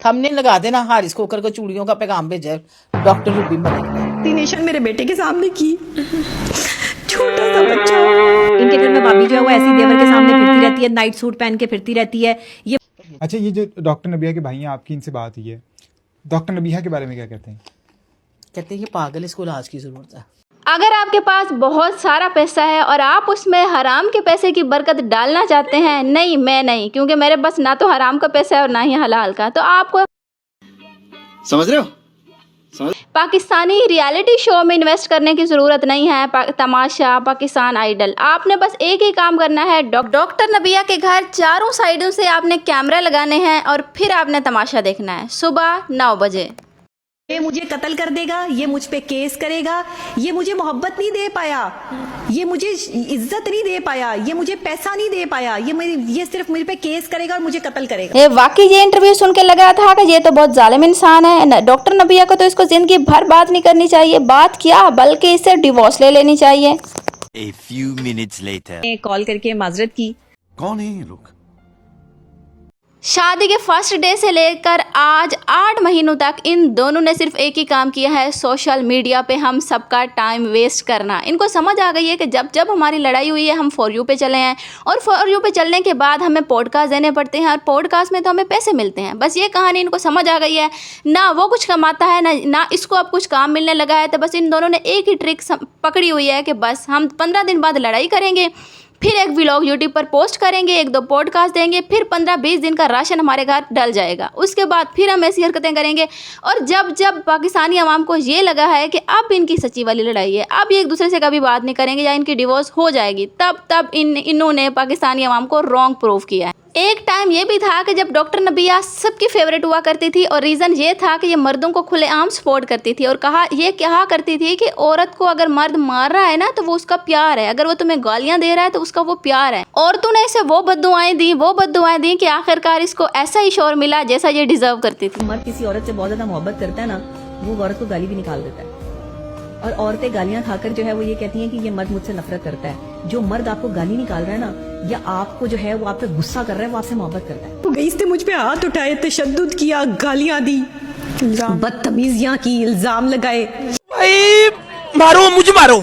Thumbnail लगा देना, हारिस खोकर को चूड़ियों का पैगाम भेजा है डॉक्टर रूबी मलिक ने। नेशन मेरे बेटे के सामने की, छोटा सा बच्चा। इनके घर में भाभी जो है वो ऐसी देवर के सामने फिरती रहती है, नाइट सूट पहन के फिरती रहती है। ये अच्छा, ये जो डॉक्टर नबिया के भाई हैं आपकी, इनसे बात हुई है, डॉक्टर नबिया के बारे में क्या कहते हैं? कहते हैं ये पागल, इसको इलाज की जरूरत है। अगर आपके पास बहुत सारा पैसा है और आप उसमें हराम के पैसे की बरकत डालना चाहते हैं, नहीं मैं नहीं, क्योंकि मेरे पास ना तो हराम का पैसा है और ना ही हलाल का, तो आपको समझ रहे हो? पाकिस्तानी रियलिटी शो में इन्वेस्ट करने की ज़रूरत नहीं है। तमाशा, पाकिस्तान आइडल, आपने बस एक ही काम करना है, डॉक्टर नबिया के घर चारों साइडों से आपने कैमरा लगाने हैं और फिर आपने तमाशा देखना है सुबह 9 बजे। ये मुझे कत्ल कर देगा, ये मुझ पे केस करेगा, ये मुझे मोहब्बत नहीं दे पाया, ये मुझे इज्जत नहीं दे पाया, ये मुझे पैसा नहीं दे पाया, ये सिर्फ मुझ पे केस करेगा और मुझे कत्ल करेगा। ये वाकई ये इंटरव्यू सुन के लग रहा था कि ये तो बहुत जालिम इंसान है। डॉक्टर नबिया को तो इसको जिंदगी भर बात नहीं करनी चाहिए, बात क्या बल्कि इससे डिवोर्स ले लेनी चाहिए। A few minutes later. Call करके माजरत की। कौन है ये लोग? शादी के फर्स्ट डे से लेकर आज 8 महीनों तक इन दोनों ने सिर्फ एक ही काम किया है, सोशल मीडिया पे हम सबका टाइम वेस्ट करना। इनको समझ आ गई है कि जब जब हमारी लड़ाई हुई है हम फॉर यू पे चले हैं और फॉर यू पे चलने के बाद हमें पॉडकास्ट देने पड़ते हैं और पॉडकास्ट में तो हमें पैसे मिलते हैं। बस ये कहानी इनको समझ आ गई है, ना वो कुछ कमाता है ना इसको अब कुछ काम मिलने लगा है। तो बस इन दोनों ने एक ही ट्रिक पकड़ी हुई है कि बस हम 15 दिन बाद लड़ाई करेंगे, फिर एक व्लॉग यूट्यूब पर पोस्ट करेंगे, 1-2 पॉडकास्ट देंगे, फिर 15-20 दिन का राशन हमारे घर डल जाएगा। उसके बाद फिर हम ऐसी हरकतें करेंगे। और जब जब पाकिस्तानी अवाम को ये लगा है कि अब इनकी सच्ची वाली लड़ाई है, अब ये एक दूसरे से कभी बात नहीं करेंगे या इनकी डिवोर्स हो जाएगी, तब इन्होंने पाकिस्तानी अवाम को रॉन्ग प्रूव किया है। एक टाइम ये भी था कि जब डॉक्टर नबिया सबकी फेवरेट हुआ करती थी और रीज़न ये था कि ये मर्दों को खुलेआम सपोर्ट करती थी और कहा करती थी कि औरत को अगर मर्द मार रहा है ना तो वो उसका प्यार है, अगर वो तुम्हें गालियां दे रहा है तो उसका वो प्यार है। औरतों ने इसे वो बद्दुआएं दी कि आखिरकार इसको ऐसा ही शोर मिला जैसा ये डिजर्व करती थी। मर्द किसी औरत से बहुत ज्यादा मोहब्बत करता है ना, वो औरत को गाली भी निकाल देता है। और औरतें गालियां खाकर जो है वो ये कहती हैं कि ये मर्द मुझसे नफरत करता है। जो मर्द आपको गाली निकाल रहा है ना, या आपको जो है वो आप पे गुस्सा कर रहा है, वो आपसे मोहब्बत करता है। वो गई, मुझ पे हाथ उठाए, तशद्दुद किया, गालियां दी, बदतमीजियां की, इल्जाम लगाए। मारो मुझे, मारो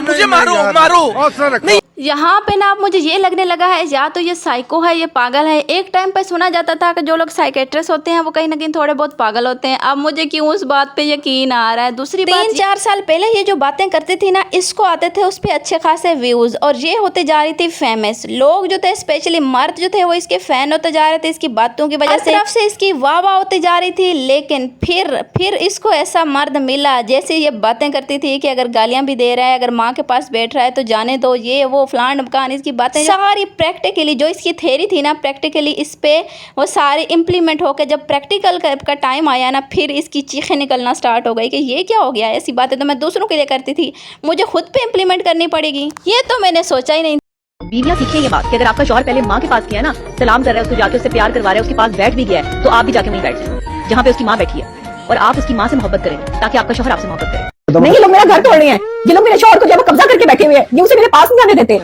मुझे, मारो। यहाँ पे ना अब मुझे ये लगने लगा है या तो ये साइको है, ये पागल है। एक टाइम पे सुना जाता था कि जो लोग साइकेट्रिस्ट होते हैं वो कहीं ना कहीं थोड़े बहुत पागल होते हैं। अब मुझे क्यों उस बात पे यकीन आ रहा है। दूसरी बात, 3-4 साल पहले ये जो बातें करती थी ना, इसको आते थे उस पर अच्छे खासे व्यूज और ये होते जा रही थी फेमस। लोग जो थे, स्पेशली मर्द जो थे, वो इसके फैन होते जा रहे थे इसकी बातों की वजह से। तरफ से इसकी वाह वाह होती जा रही थी, लेकिन फिर इसको ऐसा मर्द मिला जैसे ये बातें करती थी कि अगर गालियां भी दे रहा है, अगर माँ के पास बैठ रहा है तो जाने दो, ये वो फलान ढमकान, इसकी बातें सारी प्रैक्टिकली जो इसकी थ्योरी थी ना, प्रैक्टिकली इस पे वो सारे इम्प्लीमेंट होकर जब प्रैक्टिकल का टाइम आया ना, फिर इसकी चीखें निकलना स्टार्ट हो गई कि ये क्या हो गया। ऐसी बातें तो मैं दूसरों के लिए करती थी, मुझे खुद पे इम्प्लीमेंट करनी पड़ेगी। ये तो मैंने सोचा ही नहीं। बीवियां सीखें ये बात कि अगर आपका शौहर पहले माँ के पास गया ना, सलाम कर रहा है, उसको जाके उससे प्यार करवा रहा है, उसके पास बैठ भी गया है, तो आप भी जाके वहीं बैठ जाए जहाँ पे उसकी माँ बैठी है और आप उसकी माँ से मोहब्बत करें ताकि आपका शौहर आपसे मोहब्बत करे। नहीं, ये लोग मेरा घर तोड़ रहे हैं, ये लोग मेरे शौहर को जब कब्जा करके बैठे हुए हैं, ये उसे मेरे पास नहीं आने देते,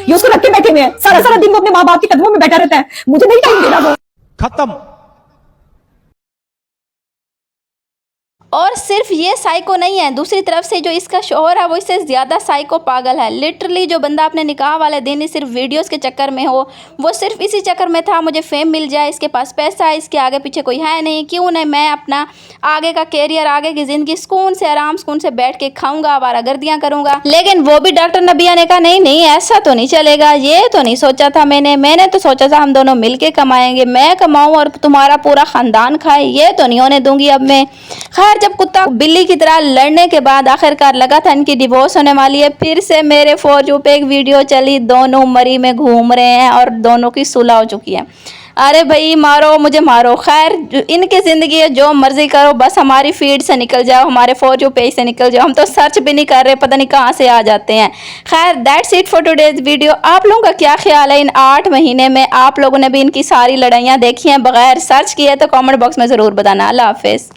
ये उसको रख के बैठे हुए हैं। सारा दिन वो अपने माँ बाप के कदमों में बैठा रहता है, मुझे नहीं टाइम देना वो। खत्म। और सिर्फ ये साइको नहीं है, दूसरी तरफ से जो इसका शौहर है वो इससे ज़्यादा साइको पागल है। लिटरली जो बंदा अपने निकाह वाले दिन ही सिर्फ वीडियोस के चक्कर में हो, वो सिर्फ इसी चक्कर में था मुझे फेम मिल जाए, इसके पास पैसा है, इसके आगे पीछे कोई है नहीं, क्यों नहीं मैं अपना आगे का कैरियर, आगे की ज़िंदगी सुकून से बैठ के खाऊंगा, आवारागर्दियाँ करूँगा। लेकिन वो भी डॉक्टर नबिया ने कहा नहीं ऐसा तो नहीं चलेगा। ये तो नहीं सोचा था मैंने तो सोचा था हम दोनों मिल के कमाएंगे, मैं कमाऊँ और तुम्हारा पूरा ख़ानदान खाए, ये तो नहीं होने दूंगी अब मैं। खैर, जब कुत्ता बिल्ली की तरह लड़ने के बाद आखिरकार लगा था इनकी डिवोर्स होने वाली है, फिर से मेरे फॉर यू पे एक वीडियो चली, दोनों मरी में घूम रहे हैं और दोनों की सुलह हो चुकी है। अरे भाई मारो मुझे मारो, खैर इनकी ज़िंदगी है, जो मर्जी करो, बस हमारी फीड से निकल जाओ, हमारे फॉर यू पेज से निकल जाओ, हम तो सर्च भी नहीं कर रहे, पता नहीं कहाँ से आ जाते हैं। खैर that's it for today's video. आप लोगों का क्या ख्याल है इन 8 महीने में? आप लोगों ने भी इनकी सारी लड़ाइयाँ देखी हैं बगैर सर्च किए? तो कॉमेंट बॉक्स में ज़रूर बताना। अल्लाह हाफिज़।